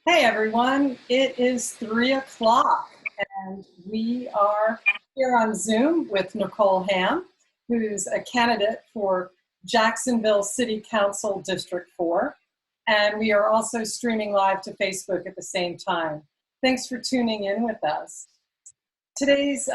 Hey everyone, it is 3 o'clock and we are here on Zoom with Nicole Hamm, who's a candidate for Jacksonville City Council District 4. And we are also streaming live to Facebook at the same time. Thanks for tuning in with us. Today's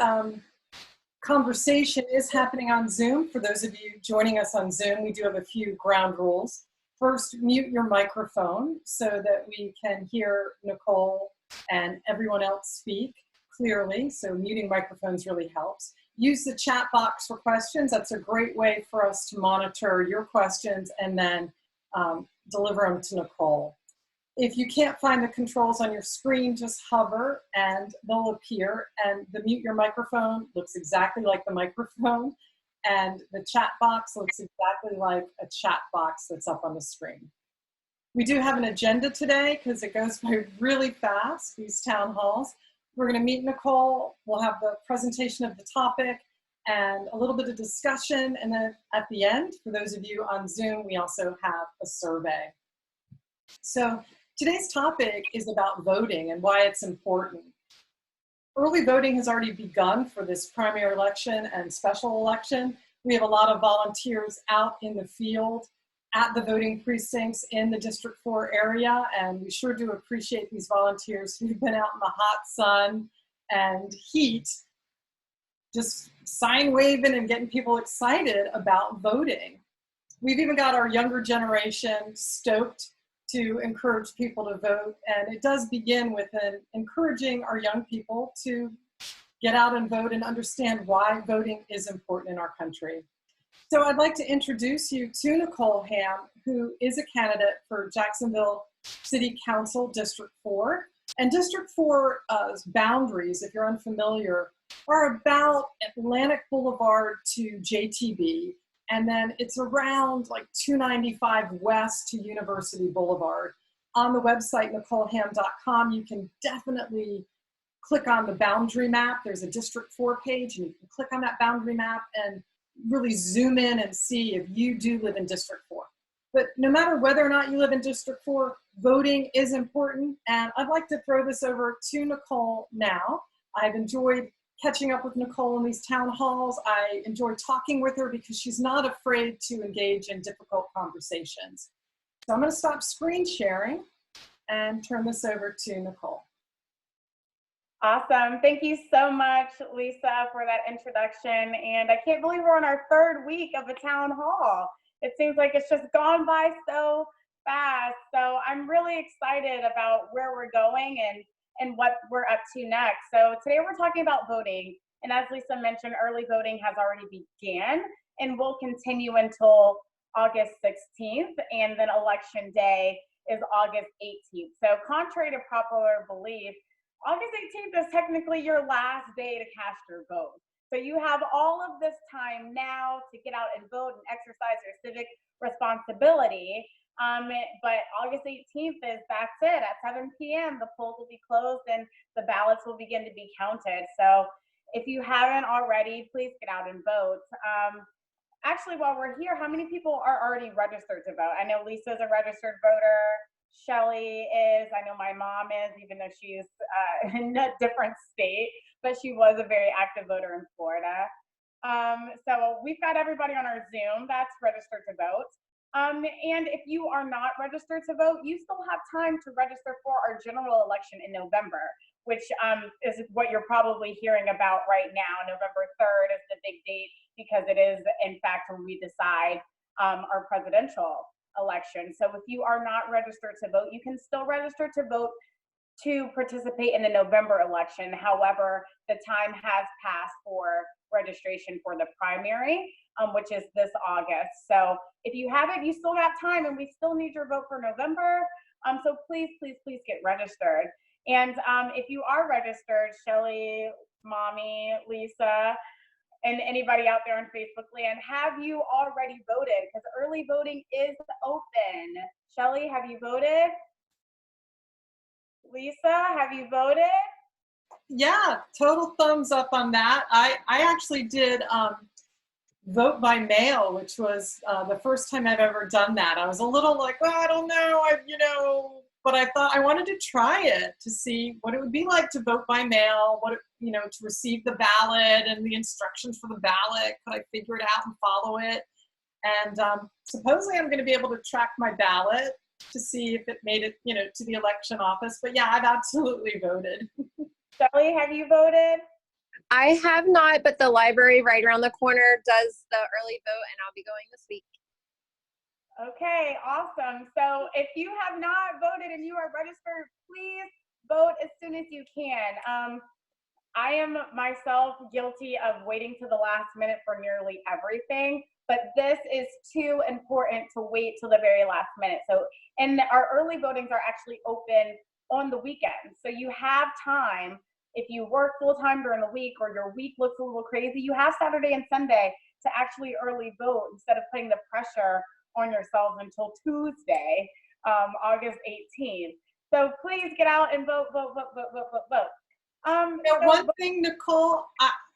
conversation is happening on Zoom. For those of you joining us on Zoom, we do have a few ground rules. First, mute your microphone so that we can hear Nicole and everyone else speak clearly. So muting microphones really helps. Use the chat box for questions. That's a great way for us to monitor your questions and then deliver them to Nicole. If you can't find the controls on your screen, just hover and they'll appear. And the mute your microphone looks exactly like the microphone. And the chat box looks exactly like a chat box that's up on the screen. We do have an agenda today because it goes by really fast, these town halls. We're going to meet Nicole. We'll have the presentation of the topic and a little bit of discussion. And then at the end, for those of you on Zoom, we also have a survey. So today's topic is about voting and why it's important. Early voting has already begun for this primary election and special election. We have a lot of volunteers out in the field at the voting precincts in the District 4 area, and we sure do appreciate these volunteers who've been out in the hot sun and heat, just sign waving and getting people excited about voting. We've even got our younger generation stoked to encourage people to vote. And it does begin with encouraging our young people to get out and vote and understand why voting is important in our country. So I'd like to introduce you to Nicole Hamm, who is a candidate for Jacksonville City Council District 4. And District 4's boundaries, if you're unfamiliar, are about Atlantic Boulevard to JTB. And then it's around like 295 west to University Boulevard. On the website, NicoleHamm.com, you can definitely click on the boundary map. There's a District 4 page, and you can click on that boundary map and really zoom in and see if you do live in District 4. But no matter whether or not you live in District 4, voting is important. And I'd like to throw this over to Nicole now. I've enjoyed catching up with Nicole in these town halls. I enjoy talking with her because she's not afraid to engage in difficult conversations. So I'm going to stop screen sharing and turn this over to Nicole. Awesome. Thank you so much, Lisa, for that introduction. And I can't believe we're on our third week of a town hall. It seems like it's just gone by so fast. So I'm really excited about where we're going and what we're up to next. So today we're talking about voting. And as Lisa mentioned, early voting has already began and will continue until August 16th. And then election day is August 18th. So contrary to popular belief, August 18th is technically your last day to cast your vote. So you have all of this time now to get out and vote and exercise your civic responsibility. But August 18th that's it. At 7 p.m., the polls will be closed and the ballots will begin to be counted. So if you haven't already, please get out and vote. Actually, while we're here, how many people are already registered to vote? I know Lisa's a registered voter. Shelly is. I know my mom is, even though she's in a different state, but she was a very active voter in Florida. So we've got everybody on our Zoom that's registered to vote. And if you are not registered to vote, you still have time to register for our general election in November, which is what you're probably hearing about right now. November 3rd is the big date because it is, in fact, when we decide our presidential election. So if you are not registered to vote, you can still register to vote to participate in the November election. However, the time has passed for registration for the primary, which is this August. So if you haven't, you still got time, and we still need your vote for November. So please, please, please get registered. And if you are registered, Shelly, Mommy, Lisa, and anybody out there on Facebook land, have you already voted? Because early voting is open. Shelly, have you voted? Lisa, have you voted? Yeah, total thumbs up on that. I actually did vote by mail, which was the first time I've ever done that. I was a little like, well, I don't know, but I thought I wanted to try it to see what it would be like to vote by mail, to receive the ballot and the instructions for the ballot. Could I figure it out and follow it? And supposedly I'm going to be able to track my ballot to see if it made it, to the election office. But yeah, I've absolutely voted. Shelly, have you voted? I have not, but the library right around the corner does the early vote, and I'll be going this week. Okay, awesome. So if you have not voted and you are registered, please vote as soon as you can. I am myself guilty of waiting to the last minute for nearly everything, but this is too important to wait till the very last minute. So, and our early votings are actually open on the weekend. So you have time. If you work full time during the week or your week looks a little crazy, you have Saturday and Sunday to actually early vote instead of putting the pressure on yourselves until Tuesday, August 18th. So please get out and vote, vote, vote, vote, vote, vote, vote. One thing, Nicole,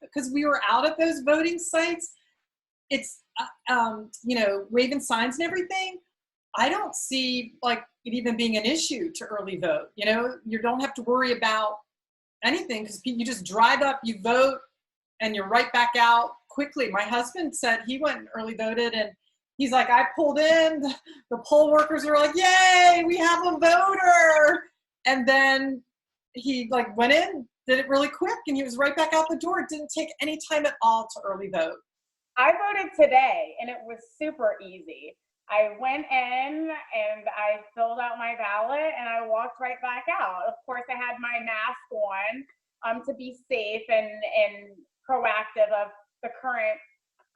because we were out at those voting sites, it's, waving signs and everything. I don't see like it even being an issue to early vote. You don't have to worry about anything because you just drive up, you vote, and you're right back out quickly. My husband said he went and early voted, and he's like, I pulled in, the poll workers were like, yay, we have a voter. And then he went in, did it really quick, and he was right back out the door. It didn't take any time at all to early vote. I voted today, and it was super easy. I went in and I filled out my ballot and I walked right back out. Of course, I had my mask on to be safe and proactive of the current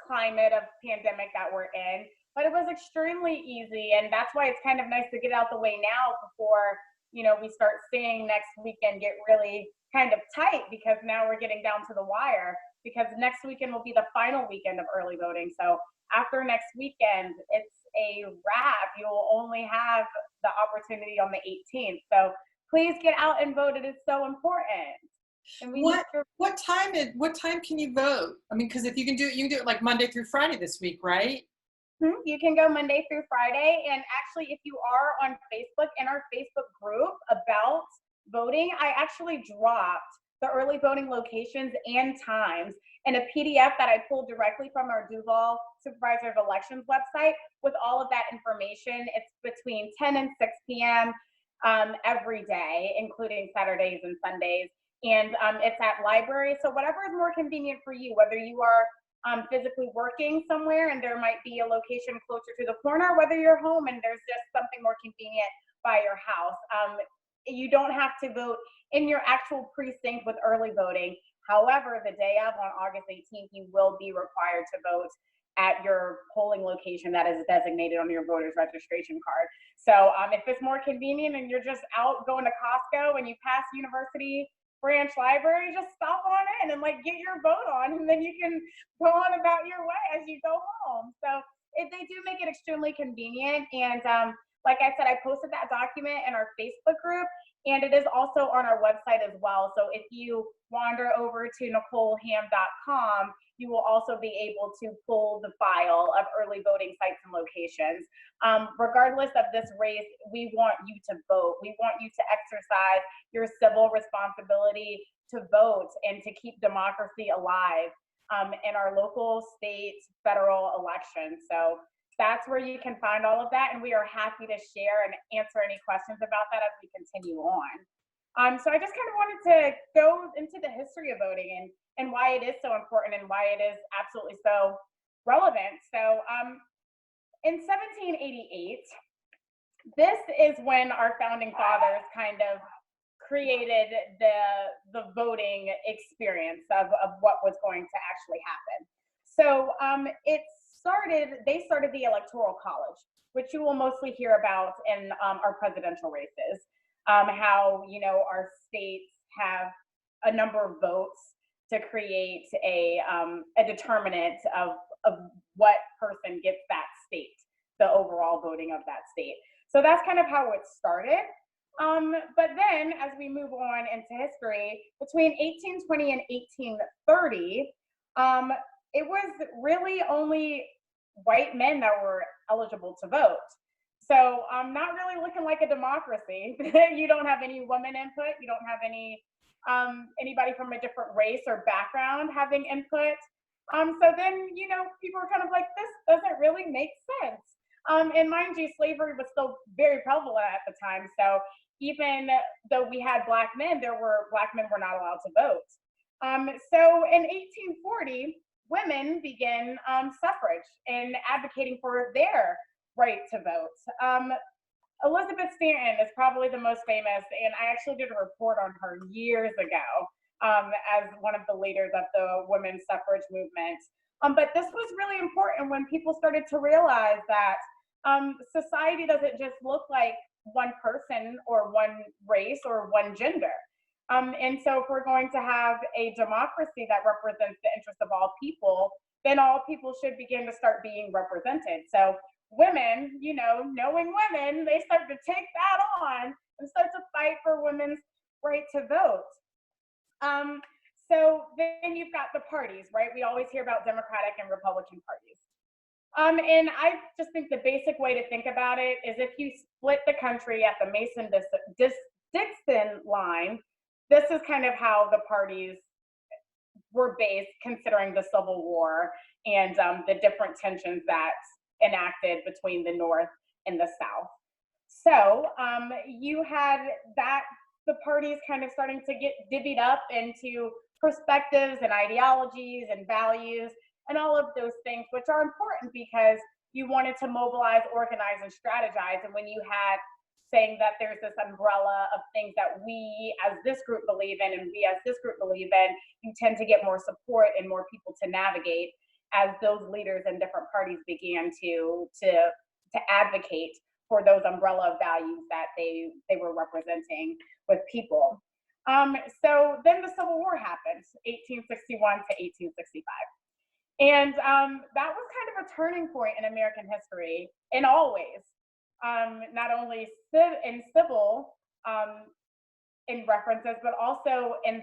climate of pandemic that we're in. But it was extremely easy, and that's why it's kind of nice to get out the way now before we start seeing next weekend get really kind of tight, because now we're getting down to the wire, because next weekend will be the final weekend of early voting. So after next weekend, it's a wrap. You will only have the opportunity on the 18th. So please get out and vote. It is so important. And what time can you vote? I mean, because if you can do it like Monday through Friday this week, right? You can go Monday through Friday. And actually, if you are on Facebook, in our Facebook group about voting, I actually dropped the early voting locations and times in a PDF that I pulled directly from our Duval Supervisor of Elections website with all of that information. It's between 10 and 6 p.m. Every day, including Saturdays and Sundays. And it's at library. So whatever is more convenient for you, whether you are physically working somewhere and there might be a location closer to the corner, whether you're home and there's just something more convenient by your house. You don't have to vote in your actual precinct with early voting. However, the day of, on August 18th, you will be required to vote at your polling location that is designated on your voter's registration card. So if it's more convenient and you're just out going to Costco and you pass University Branch Library, just stop on in and get your vote on, and then you can go on about your way as you go home. So they do make it extremely convenient. And like I said, I posted that document in our Facebook group, and it is also on our website as well. So if you wander over to NicoleHamm.com, you will also be able to pull the file of early voting sites and locations. Regardless of this race, we want you to vote. We want you to exercise your civil responsibility to vote and to keep democracy alive in our local, state, federal elections. So that's where you can find all of that, and we are happy to share and answer any questions about that as we continue on. So I just kind of wanted to go into the history of voting and why it is so important and why it is absolutely so relevant. So in 1788, this is when our founding fathers kind of created the voting experience of what was going to actually happen. So they started the Electoral College, which you will mostly hear about in our presidential races. How our states have a number of votes to create a determinant of what person gets that state, the overall voting of that state. So that's kind of how it started. But then as we move on into history, between 1820 and 1830, it was really only white men that were eligible to vote. So not really looking like a democracy. You don't have any women input. You don't have anybody from a different race or background having input. So then, people are kind of like, this doesn't really make sense. And mind you, slavery was still very prevalent at the time. So even though we had black men, black men were not allowed to vote. So in 1840, women began suffrage and advocating for their right to vote. Elizabeth Stanton is probably the most famous, and I actually did a report on her years ago as one of the leaders of the women's suffrage movement. But this was really important when people started to realize that society doesn't just look like one person or one race or one gender. And so if we're going to have a democracy that represents the interests of all people, then all people should begin to start being represented. So women, knowing women, they start to take that on and start to fight for women's right to vote. So then you've got the parties, right? We always hear about Democratic and Republican parties. And I just think the basic way to think about it is if you split the country at the Mason-Dixon line, this is kind of how the parties were based, considering the Civil War and the different tensions that enacted between the North and the South. So you had the parties kind of starting to get divvied up into perspectives and ideologies and values and all of those things, which are important because you wanted to mobilize, organize, and strategize. And when you had saying that there's this umbrella of things that we as this group believe in and we as this group believe in, you tend to get more support and more people to navigate as those leaders in different parties began to advocate for those umbrella values that they were representing with people. So then the Civil War happened, 1861 to 1865. And that was kind of a turning point in American history in all ways, not only in civil in references, but also in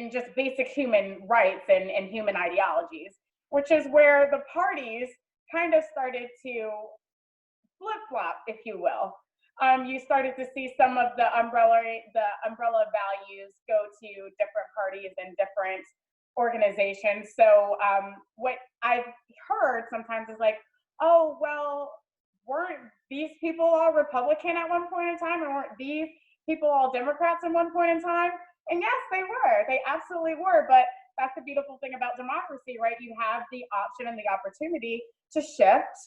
just basic human rights and human ideologies, which is where the parties kind of started to flip-flop, if you will. You started to see some of the umbrella values go to different parties and different organizations. So what I've heard sometimes is like, oh, well, weren't these people all Republican at one point in time, and weren't these people all Democrats at one point in time? And yes, they were. They absolutely were. But that's the beautiful thing about democracy, right? You have the option and the opportunity to shift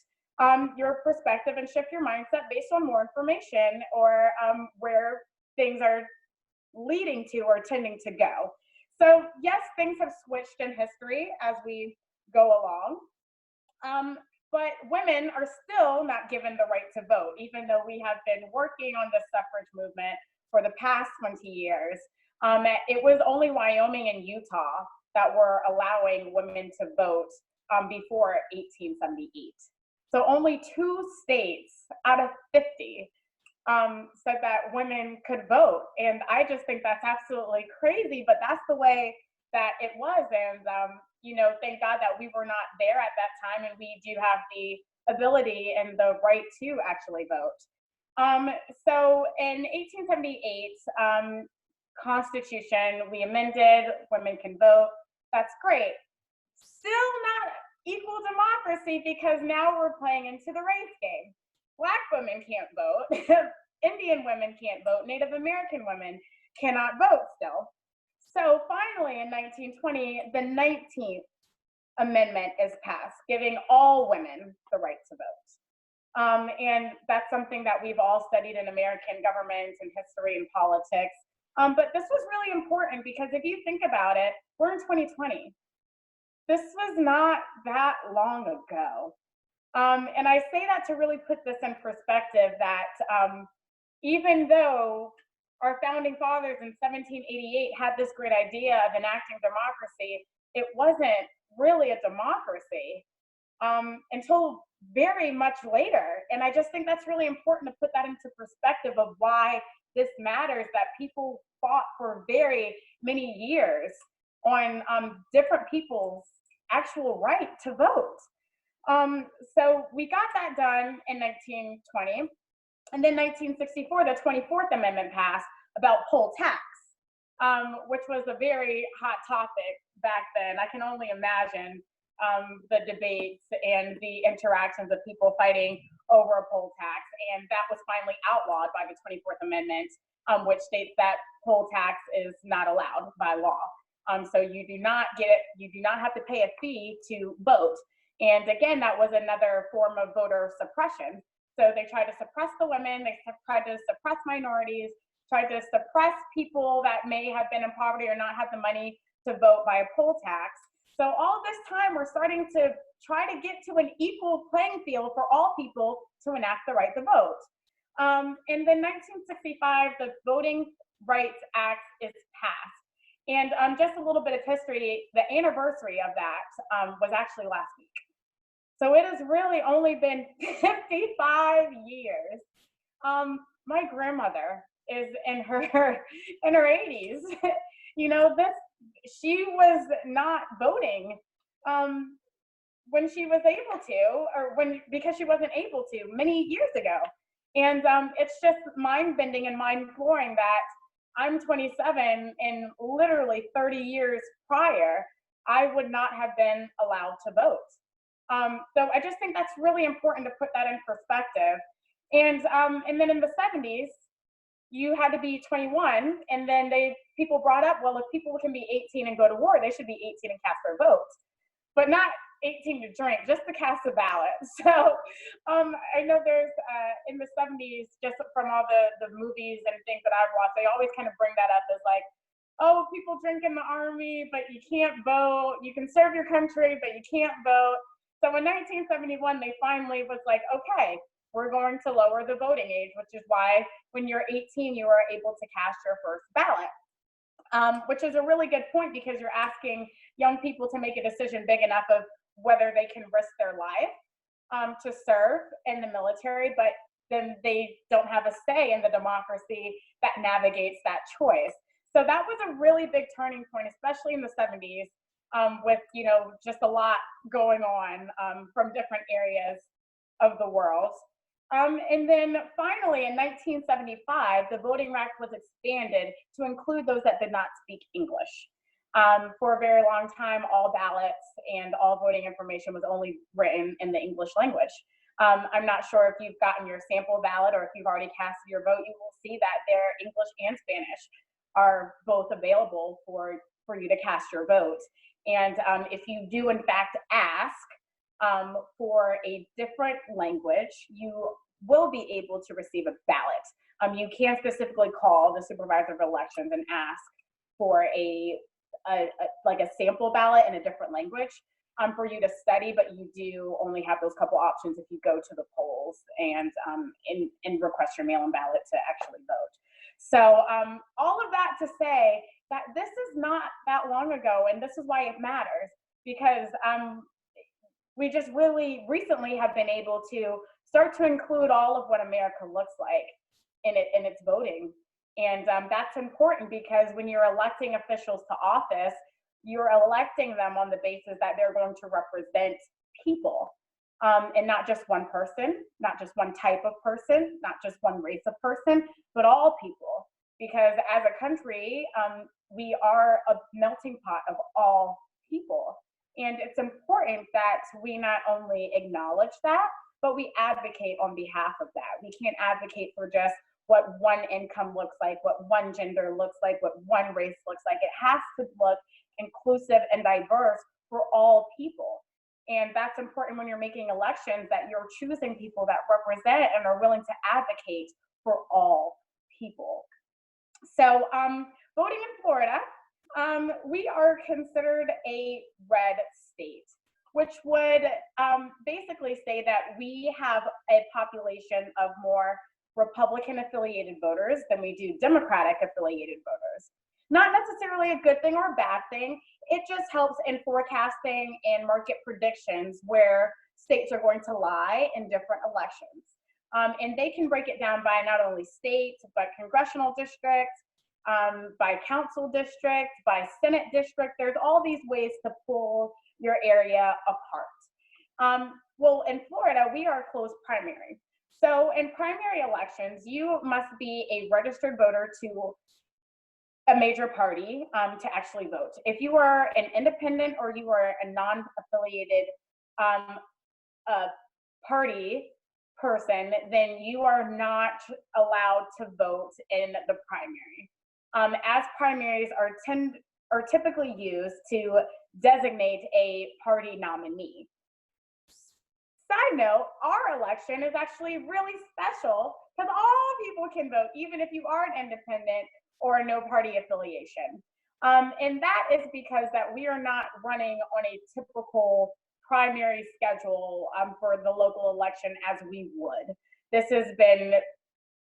your perspective and shift your mindset based on more information or where things are leading to or tending to go. So yes, things have switched in history as we go along. But women are still not given the right to vote, even though we have been working on the suffrage movement for the past 20 years. It was only Wyoming and Utah that were allowing women to vote before 1878. So only 2 states out of 50 said that women could vote. And I just think that's absolutely crazy, but that's the way that it was. And, thank God that we were not there at that time, and we do have the ability and the right to actually vote. So in 1878, Constitution, we amended, women can vote. That's great. Still not equal democracy because now we're playing into the race game. Black women can't vote. Indian women can't vote. Native American women cannot vote still. So finally in 1920, the 19th Amendment is passed, giving all women the right to vote. And that's something that we've all studied in American government and history and politics. But this was really important because if you think about it, we're in 2020. This was not that long ago. And I say that to really put this in perspective that even though our founding fathers in 1788 had this great idea of enacting democracy, it wasn't really a democracy until very much later. And I just think that's really important to put that into perspective of why this matters, that people fought for very many years on different people's actual right to vote. So we got that done in 1920. And then 1964, the 24th Amendment passed about poll tax, which was a very hot topic back then. I can only imagine the debates and the interactions of people fighting over a poll tax. And that was finally outlawed by the 24th Amendment, which states that poll tax is not allowed by law. So you do not have to pay a fee to vote. And again, that was another form of voter suppression. So they tried to suppress the women, they tried to suppress minorities, tried to suppress people that may have been in poverty or not have the money to vote by a poll tax. So all this time, we're starting to try to get to an equal playing field for all people to enact the right to vote. In the 1965, the Voting Rights Act is passed. And just a little bit of history, the anniversary of that was actually last week. So it has really only been 55 years. My grandmother is in her 80s. You know, she was not voting when she was able to, or because she wasn't able to many years ago. And it's just mind-bending and mind-blowing that I'm 27 and literally 30 years prior, I would not have been allowed to vote. So I just think that's really important to put that in perspective. And then in the 70s, you had to be 21, and then people brought up, well, if people can be 18 and go to war, they should be 18 and cast their votes, but not 18 to drink, just to cast a ballot. So I know there's in the 70s, just from all the movies and things that I've watched, they always kind of bring that up as like, oh, people drink in the army, but you can't vote. You can serve your country, but you can't vote. So in 1971, they finally was like, okay, we're going to lower the voting age, which is why when you're 18, you are able to cast your first ballot, which is a really good point because you're asking young people to make a decision big enough of whether they can risk their life to serve in the military, but then they don't have a say in the democracy that navigates that choice. So that was a really big turning point, especially in the 70s. With just a lot going on from different areas of the world. And then finally in 1975, the Voting Act was expanded to include those that did not speak English. For a very long time, all ballots and all voting information was only written in the English language. I'm not sure if you've gotten your sample ballot or if you've already casted your vote, you will see that their English and Spanish are both available for you to cast your vote. And if you do in fact ask for a different language, you will be able to receive a ballot. You can specifically call the supervisor of elections and ask for a sample ballot in a different language for you to study, but you do only have those couple options if you go to the polls and request your mail-in ballot to actually vote. So all of that to say that this is not that long ago, and this is why it matters, because we just really recently have been able to start to include all of what America looks like in its voting. And that's important because when you're electing officials to office, you're electing them on the basis that they're going to represent people, and not just one person, not just one type of person, not just one race of person, but all people. Because as a country, we are a melting pot of all people. And it's important that we not only acknowledge that, but we advocate on behalf of that. We can't advocate for just what one income looks like, what one gender looks like, what one race looks like. It has to look inclusive and diverse for all people. And that's important when you're making elections, that you're choosing people that represent and are willing to advocate for all people. So voting in Florida, we are considered a red state, which would basically say that we have a population of more Republican affiliated voters than we do Democratic affiliated voters. Not necessarily a good thing or a bad thing. It just helps in forecasting and market predictions where states are going to lie in different elections. And they can break it down by not only states, but congressional districts, by council district, by Senate district. There's all these ways to pull your area apart. Well, in Florida, we are a closed primary. So in primary elections, you must be a registered voter to a major party to actually vote. If you are an independent or you are a non-affiliated party person, then you are not allowed to vote in the primary. As primaries are typically used to designate a party nominee. Side note, our election is actually really special because all people can vote, even if you are an independent or a no party affiliation. And that is because that we are not running on a typical primary schedule for the local election as we would. This has been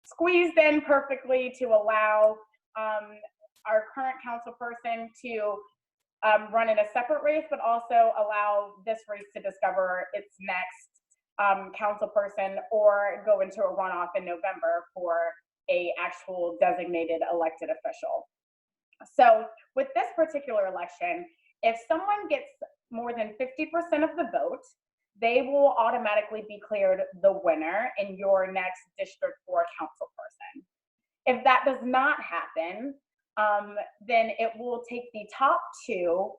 squeezed in perfectly to allow our current council person to run in a separate race, but also allow this race to discover its next council person or go into a runoff in November for a actual designated elected official. So with this particular election, if someone gets more than 50% of the vote, they will automatically be declared the winner in your next District 4 council person. If that does not happen, then it will take the top two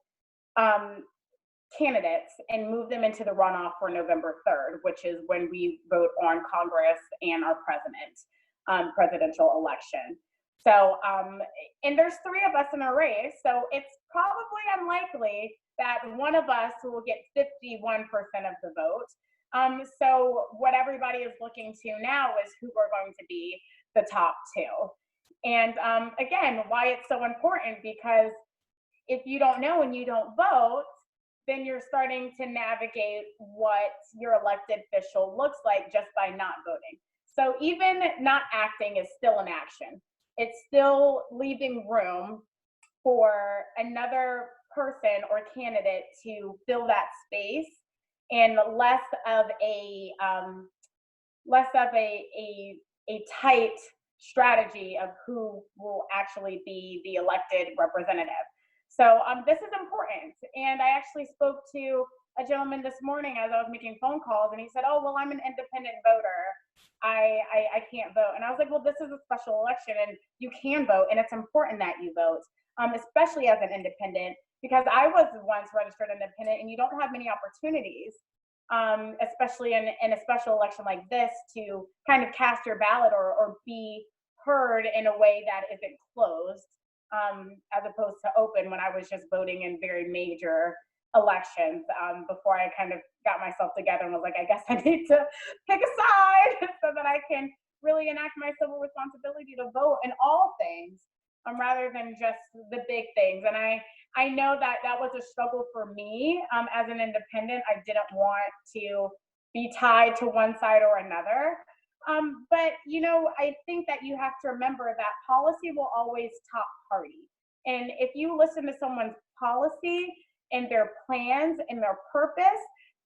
candidates and move them into the runoff for November 3rd, which is when we vote on Congress and our presidential election. So, and there's three of us in a race, so it's probably unlikely that one of us will get 51% of the vote. So what everybody is looking to now is who are going to be the top two. And again, why it's so important, because if you don't know and you don't vote, then you're starting to navigate what your elected official looks like just by not voting. So even not acting is still an action. It's still leaving room for another person or candidate to fill that space, and less of a tight strategy of who will actually be the elected representative. So this is important. And I actually spoke to a gentleman this morning as I was making phone calls, and he said, oh, well, I'm an independent voter. I can't vote. And I was like, well, this is a special election and you can vote, and it's important that you vote, especially as an independent, because I was once registered independent and you don't have many opportunities, especially in a special election like this, to kind of cast your ballot or be heard in a way that isn't closed, as opposed to open when I was just voting in very major elections before I kind of got myself together and was like, I guess I need to pick a side so that I can really enact my civil responsibility to vote in all things, rather than just the big things. And I know that that was a struggle for me as an independent. I didn't want to be tied to one side or another. But, you know, I think that you have to remember that policy will always top party. And if you listen to someone's policy and their plans and their purpose,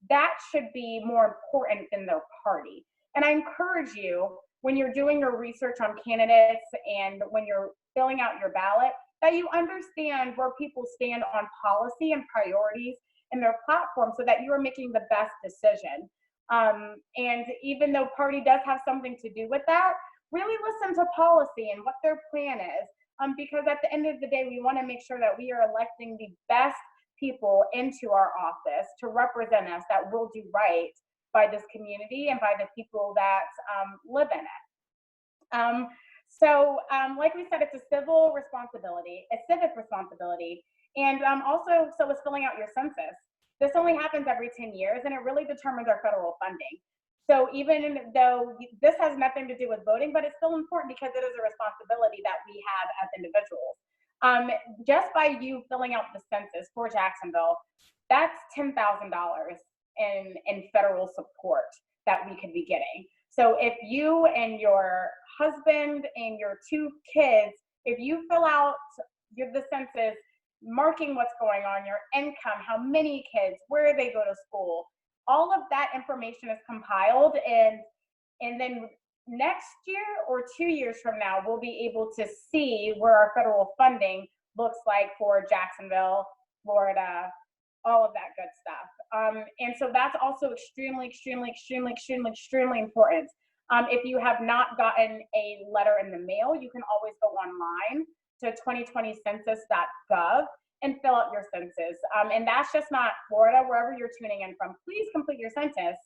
that should be more important than their party. And I encourage you, when you're doing your research on candidates and when you're filling out your ballot, that you understand where people stand on policy and priorities in their platform so that you are making the best decision. And even though party does have something to do with that, really listen to policy and what their plan is. Because at the end of the day, we want to make sure that we are electing the best people into our office to represent us, that will do right by this community and by the people that live in it. So like we said, it's a civil responsibility, a civic responsibility. And also, so is filling out your census. This only happens every 10 years, and it really determines our federal funding. So even though this has nothing to do with voting, but it's still important because it is a responsibility that we have as individuals. Just by you filling out the census for Jacksonville, that's $10,000 in federal support that we could be getting. So if you and your husband and your 2 kids, if you fill out the census, marking what's going on, your income, how many kids, where they go to school, all of that information is compiled, and then next year or 2 years from now, we'll be able to see where our federal funding looks like for Jacksonville, Florida, all of that good stuff. And so that's also extremely, extremely, extremely, extremely, extremely important. If you have not gotten a letter in the mail, you can always go online to 2020census.gov and fill out your census. And that's just not Florida, wherever you're tuning in from. Please complete your census,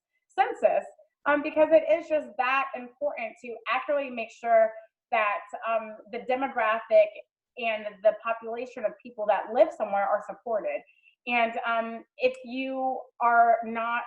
because it is just that important to accurately make sure that the demographic and the population of people that live somewhere are supported. And if you are not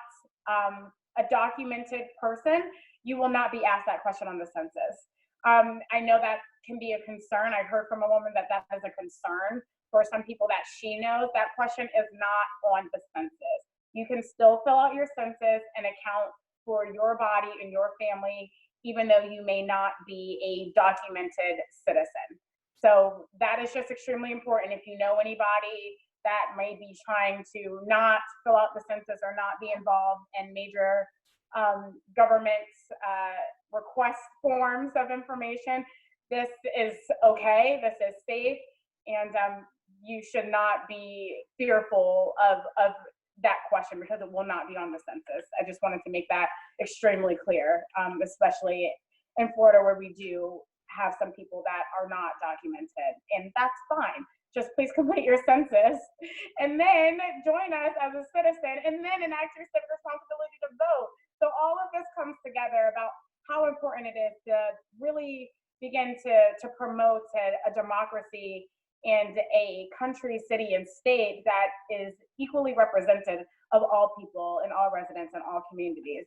a documented person, you will not be asked that question on the census. I know that can be a concern. I heard from a woman that is a concern for some people that she knows. That question is not on the census. You can still fill out your census and account for your body and your family, even though you may not be a documented citizen. So that is just extremely important. If you know anybody that may be trying to not fill out the census or not be involved in major government request forms of information, this is okay, this is safe, and you should not be fearful of that question because it will not be on the census. I just wanted to make that extremely clear, especially in Florida where we do have some people that are not documented, and that's fine. Just please complete your census and then join us as a citizen and then enact your civic responsibility to vote. So all of this comes together about how important it is to really begin to promote a democracy and a country, city, and state that is equally representative of all people and all residents and all communities.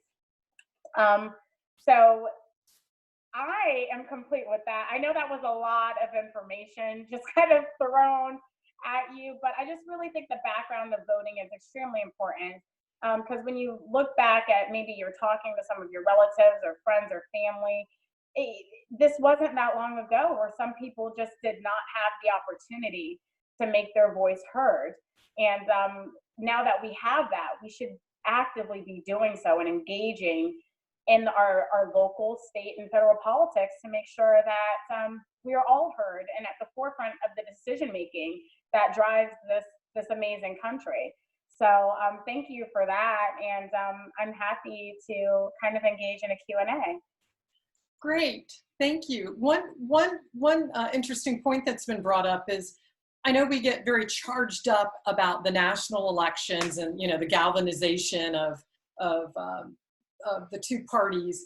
So I am complete with that. I know that was a lot of information just kind of thrown at you, but I just really think the background of voting is extremely important. Because when you look back at maybe you're talking to some of your relatives or friends or family, this wasn't that long ago where some people just did not have the opportunity to make their voice heard. And now that we have that, we should actively be doing so and engaging in our local, state, and federal politics to make sure that we are all heard and at the forefront of the decision making that drives this amazing country. So thank you for that, and I'm happy to kind of engage in a Q&A. Great, thank you. One interesting point that's been brought up is, I know we get very charged up about the national elections and the galvanization of the two parties.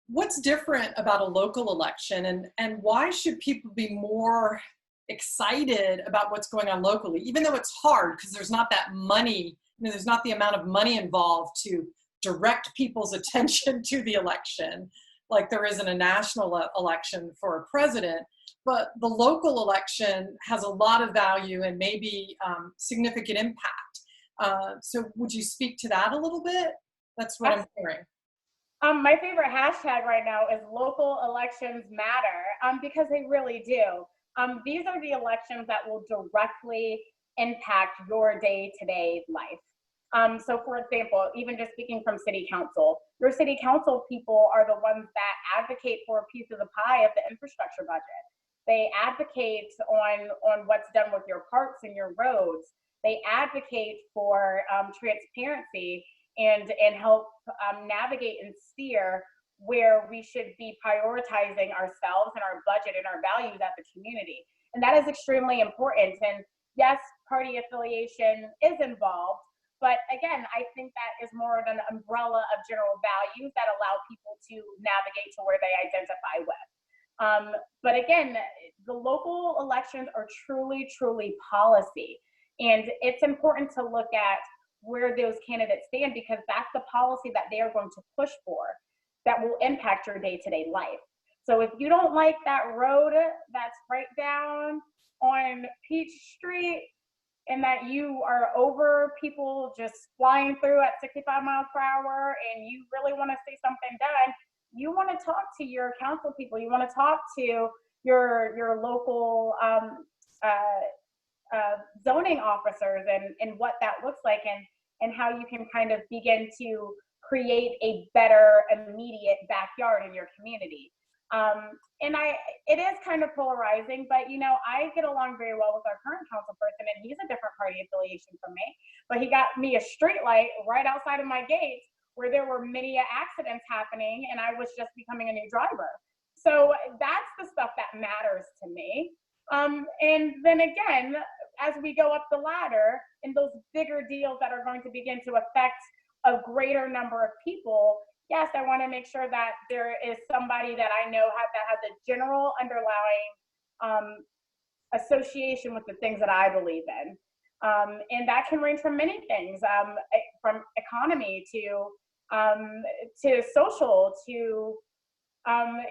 What's different about a local election, and why should people be more excited about what's going on locally, even though it's hard because there's not that money, there's not the amount of money involved to direct people's attention to the election like there is in a national election for a president. But the local election has a lot of value and maybe significant impact. So would you speak to that a little bit? That's what I'm hearing. My favorite hashtag right now is local elections matter, because they really do. These are the elections that will directly impact your day-to-day life. So for example, even just speaking from city council, your city council people are the ones that advocate for a piece of the pie of the infrastructure budget. They advocate on what's done with your parks and your roads. They advocate for transparency and help navigate and steer where we should be prioritizing ourselves and our budget and our values as a community. And that is extremely important. And yes, party affiliation is involved, but again, I think that is more of an umbrella of general values that allow people to navigate to where they identify with. But again, the local elections are truly, truly policy. And it's important to look at where those candidates stand, because that's the policy that they are going to push for that will impact your day-to-day life. So if you don't like that road that's right down on Peach Street and that you are over people just flying through at 65 miles per hour and you really want to see something done, you want to talk to your council people, you want to talk to your local zoning officers and what that looks like and how you can kind of begin to create a better immediate backyard in your community. And it is kind of polarizing, but you know, I get along very well with our current council person, and he's a different party affiliation from me. But he got me a street light right outside of my gate where there were many accidents happening, and I was just becoming a new driver. So that's the stuff that matters to me. And then again, as we go up the ladder in those bigger deals that are going to begin to affect a greater number of people, yes, I want to make sure that there is somebody that I know that has a general underlying association with the things that I believe in. And that can range from many things, from economy to social to,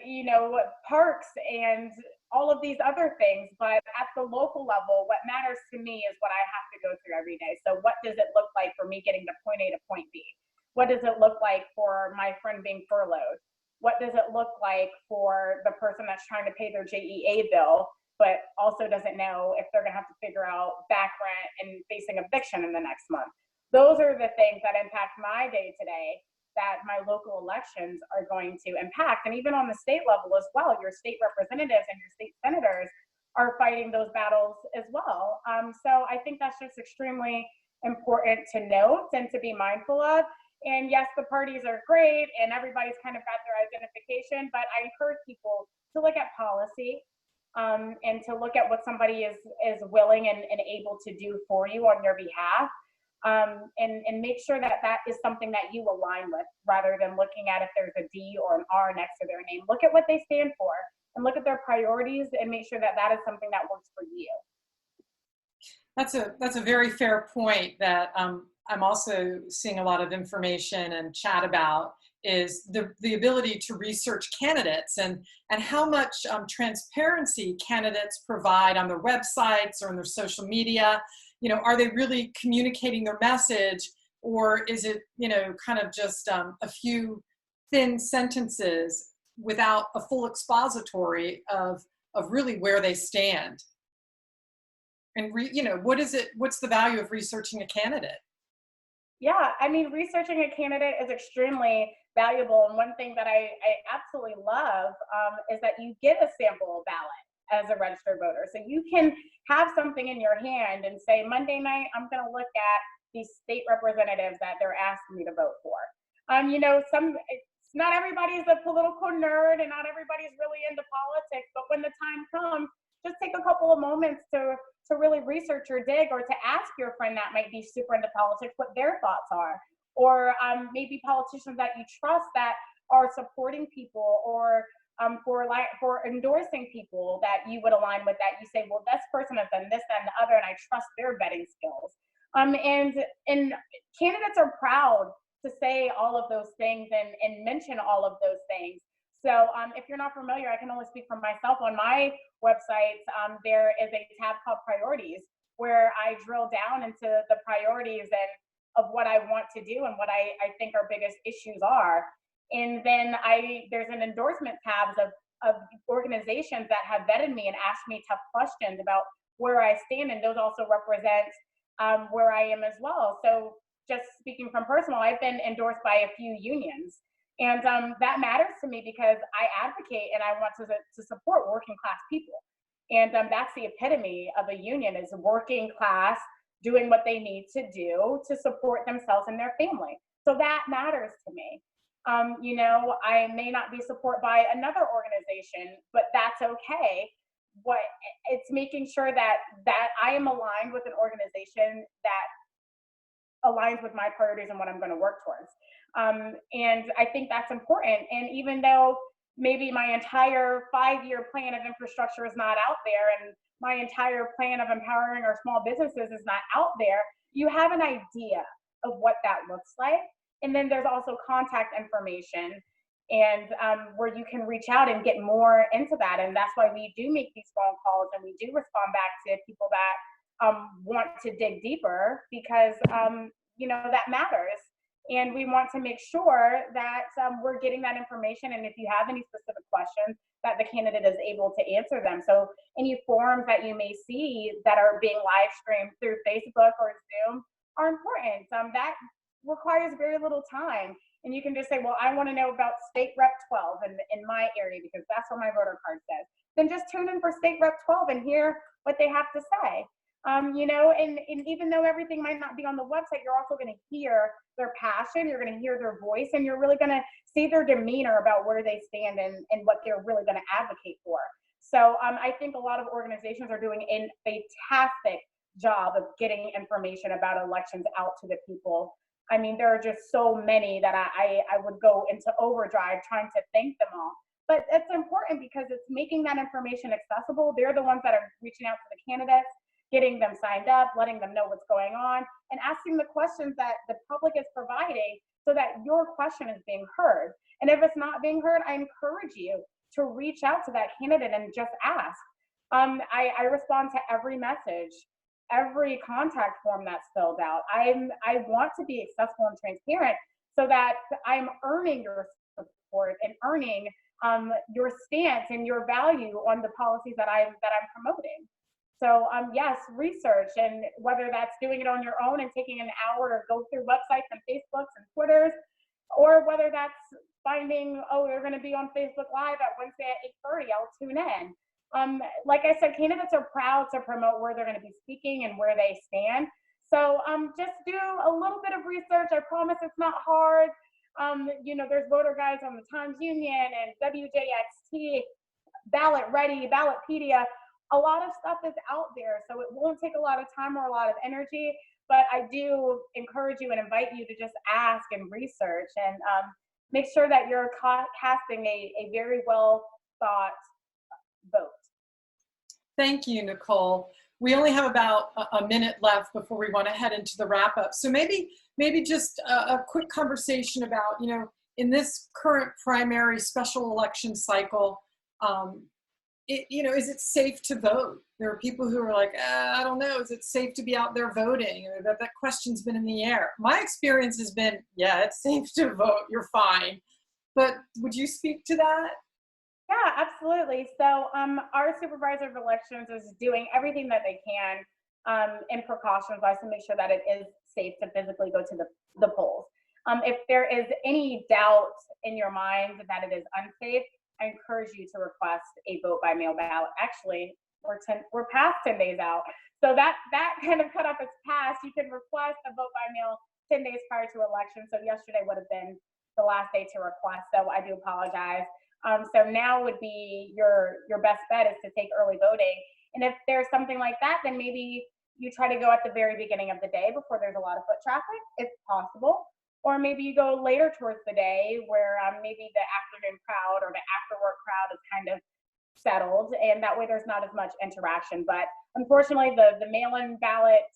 you know, parks and all of these other things. But at the local level, what matters to me is what I have to go through every day. So what does it look like for me getting to point A to point B? What does it look like for my friend being furloughed? What does it look like for the person that's trying to pay their JEA bill, but also doesn't know if they're gonna have to figure out back rent and facing eviction in the next month? Those are the things that impact my day to day that my local elections are going to impact. And even on the state level as well, your state representatives and your state senators are fighting those battles as well. So I think that's just extremely important to note and to be mindful of. And yes, the parties are great and everybody's kind of got their identification, but I encourage people to look at policy and to look at what somebody is willing and able to do for you on your behalf. And make sure that that is something that you align with, rather than looking at if there's a D or an R next to their name. Look at what they stand for and look at their priorities and make sure that that is something that works for you. That's a very fair point that I'm also seeing a lot of information and chat about, is the ability to research candidates and how much transparency candidates provide on their websites or on their social media. You know, are they really communicating their message, or is it, you know, kind of just a few thin sentences without a full expository of really where they stand? And you know, what's the value of researching a candidate? Yeah, I mean, researching a candidate is extremely valuable. And one thing that I absolutely love is that you get a sample ballot as a registered voter. So you can have something in your hand and say, Monday night, I'm going to look at these state representatives that they're asking me to vote for. You know, not everybody's a political nerd and not everybody's really into politics, but when the time comes, just take a couple of moments to really research or dig, or to ask your friend that might be super into politics what their thoughts are, or maybe politicians that you trust that are supporting people, or for endorsing people that you would align with, that you say, well, this person has done this, that, and the other, and I trust their vetting skills. And candidates are proud to say all of those things and mention all of those things. So if you're not familiar, I can only speak for myself. On my website, there is a tab called Priorities, where I drill down into the priorities and of what I want to do and what I think our biggest issues are. And then there's an endorsement tabs of organizations that have vetted me and asked me tough questions about where I stand, and those also represent where I am as well. So just speaking from personal, I've been endorsed by a few unions. And that matters to me because I advocate and I want to support working class people. And that's the epitome of a union, is working class doing what they need to do to support themselves and their family. So that matters to me. You know, I may not be supported by another organization, but that's okay. It's making sure that I am aligned with an organization that aligns with my priorities and what I'm going to work towards. And I think that's important. And even though maybe my entire 5-year plan of infrastructure is not out there, and my entire plan of empowering our small businesses is not out there, you have an idea of what that looks like. And then there's also contact information, and where you can reach out and get more into that. And that's why we do make these phone calls and we do respond back to people that want to dig deeper, because you know, that matters. And we want to make sure that we're getting that information, and if you have any specific questions, that the candidate is able to answer them. So any forums that you may see that are being live streamed through Facebook or Zoom are important. That requires very little time. And you can just say, well, I want to know about State Rep 12 in my area because that's what my voter card says. Then just tune in for State Rep 12 and hear what they have to say. You know, and even though everything might not be on the website, you're also going to hear their passion, you're going to hear their voice, and you're really going to see their demeanor about where they stand and what they're really going to advocate for. So I think a lot of organizations are doing a fantastic job of getting information about elections out to the people. I mean, there are just so many that I would go into overdrive trying to thank them all. But it's important because it's making that information accessible. They're the ones that are reaching out to the candidates, getting them signed up, letting them know what's going on, and asking the questions that the public is providing so that your question is being heard. And if it's not being heard, I encourage you to reach out to that candidate and just ask. I respond to every message, every contact form that's filled out. I want to be accessible and transparent so that I'm earning your support and earning your stance and your value on the policies that I'm promoting. So yes, research, and whether that's doing it on your own and taking an hour to go through websites and Facebooks and Twitters, or whether that's finding, oh, they're going to be on Facebook Live at Wednesday at 8:30, I'll tune in. Like I said, candidates are proud to promote where they're going to be speaking and where they stand. So just do a little bit of research. I promise it's not hard. You know, there's voter guides on the Times Union and WJXT, Ballot Ready, Ballotpedia. A lot of stuff is out there, so it won't take a lot of time or a lot of energy, but I do encourage you and invite you to just ask and research and make sure that you're casting a very well thought vote. Thank you, Nicole. We only have about a minute left before we want to head into the wrap up. So maybe just a quick conversation about, you know, in this current primary special election cycle, you know, is it safe to vote? There are people who are like, I don't know, is it safe to be out there voting? Or that question's been in the air. My experience has been, yeah, it's safe to vote, you're fine. But would you speak to that? Yeah, absolutely. So our supervisor of elections is doing everything that they can in precautions-wise to make sure that it is safe to physically go to the polls. If there is any doubt in your mind that it is unsafe, I encourage you to request a vote by mail ballot. Actually, we're past 10 days out. So that kind of cutoff is past. You can request a vote by mail 10 days prior to election. So yesterday would have been the last day to request. So I do apologize. So now would be your best bet is to take early voting. And if there's something like that, then maybe you try to go at the very beginning of the day before there's a lot of foot traffic, if possible. Or maybe you go later towards the day where maybe the afternoon crowd or the after work crowd is kind of settled, and that way there's not as much interaction. But unfortunately, the mail-in ballot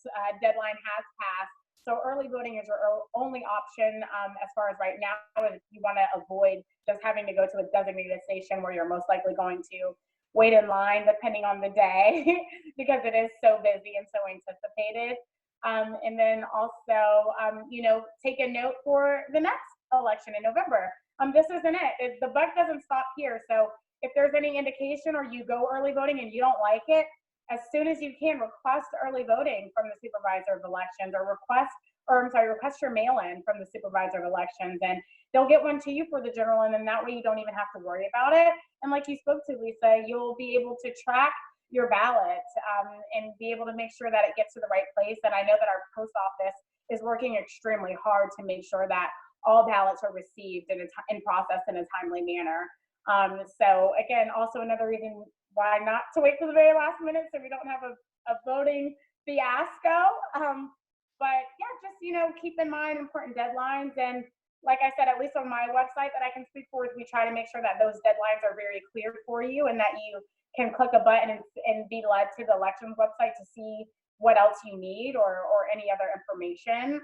deadline has passed. So early voting is your only option as far as right now. If you want to avoid just having to go to a designated station where you're most likely going to wait in line depending on the day because it is so busy and so anticipated. And then also, you know, take a note for the next election in November. This isn't it. The buck doesn't stop here. So if there's any indication or you go early voting and you don't like it, as soon as you can, request early voting from the supervisor of elections or request your mail-in from the supervisor of elections, and they'll get one to you for the general, and then that way you don't even have to worry about it. And like you spoke to, Lisa, you'll be able to track your ballot and be able to make sure that it gets to the right place. And I know that our post office is working extremely hard to make sure that all ballots are received and processed in a timely manner. So again, also another reason why not to wait till the very last minute so we don't have a voting fiasco. But yeah, just, you know, keep in mind important deadlines. And like I said, at least on my website that I can speak for, is we try to make sure that those deadlines are very clear for you and that you can click a button and be led to the elections website to see what else you need or any other information.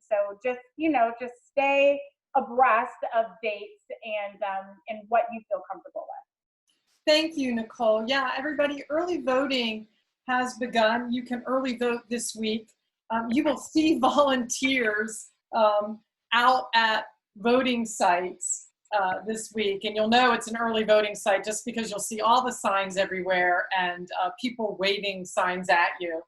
So just, you know, just stay abreast of dates and what you feel comfortable with. Thank you, Nicole. Yeah, everybody, early voting has begun. You can early vote this week. You will see volunteers out at voting sites this week, and you'll know it's an early voting site just because you'll see all the signs everywhere and people waving signs at you.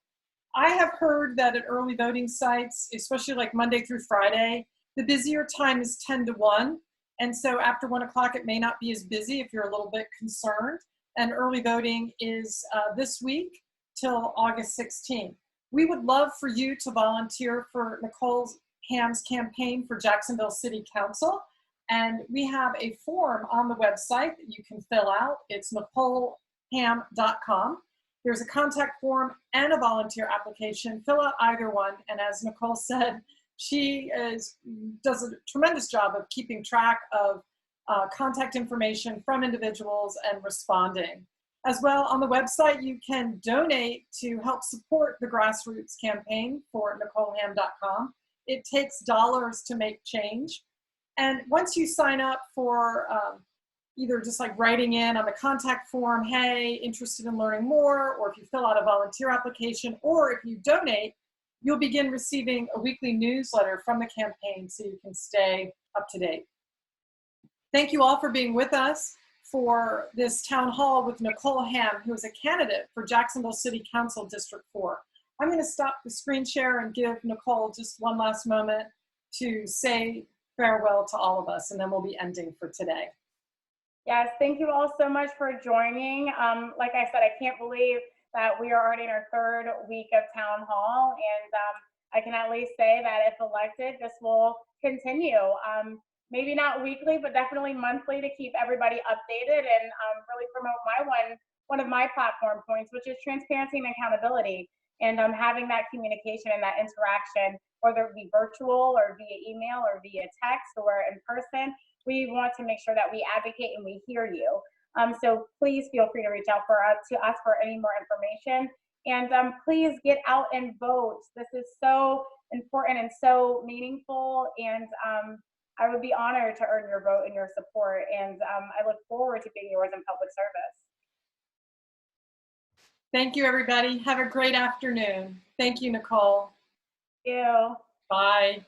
I have heard that at early voting sites, especially like Monday through Friday, the busier time is 10 to 1. And so after 1 o'clock, it may not be as busy if you're a little bit concerned. And early voting is this week till August 16th. We would love for you to volunteer for Nicole Hamm's campaign for Jacksonville City Council. And we have a form on the website that you can fill out. It's NicoleHamm.com. There's a contact form and a volunteer application. Fill out either one. And as Nicole said, she does a tremendous job of keeping track of contact information from individuals and responding. As well, on the website, you can donate to help support the grassroots campaign for NicoleHamm.com. It takes dollars to make change. And once you sign up for either just like writing in on the contact form, hey, interested in learning more, or if you fill out a volunteer application, or if you donate, you'll begin receiving a weekly newsletter from the campaign so you can stay up to date. Thank you all for being with us for this town hall with Nicole Hamm, who is a candidate for Jacksonville City Council District 4. I'm going to stop the screen share and give Nicole just one last moment to say farewell to all of us, and then we'll be ending for today. Yes, thank you all so much for joining. Like I said, I can't believe that we are already in our third week of town hall, and I can at least say that if elected, this will continue. Maybe not weekly, but definitely monthly to keep everybody updated and really promote one of my platform points, which is transparency and accountability, and having that communication and that interaction, whether it be virtual or via email or via text or in person. We want to make sure that we advocate and we hear you. So please feel free to reach out to us for any more information. And please get out and vote. This is so important and so meaningful. And I would be honored to earn your vote and your support. And I look forward to being yours in public service. Thank you, everybody. Have a great afternoon. Thank you, Nicole. Thank you. Bye.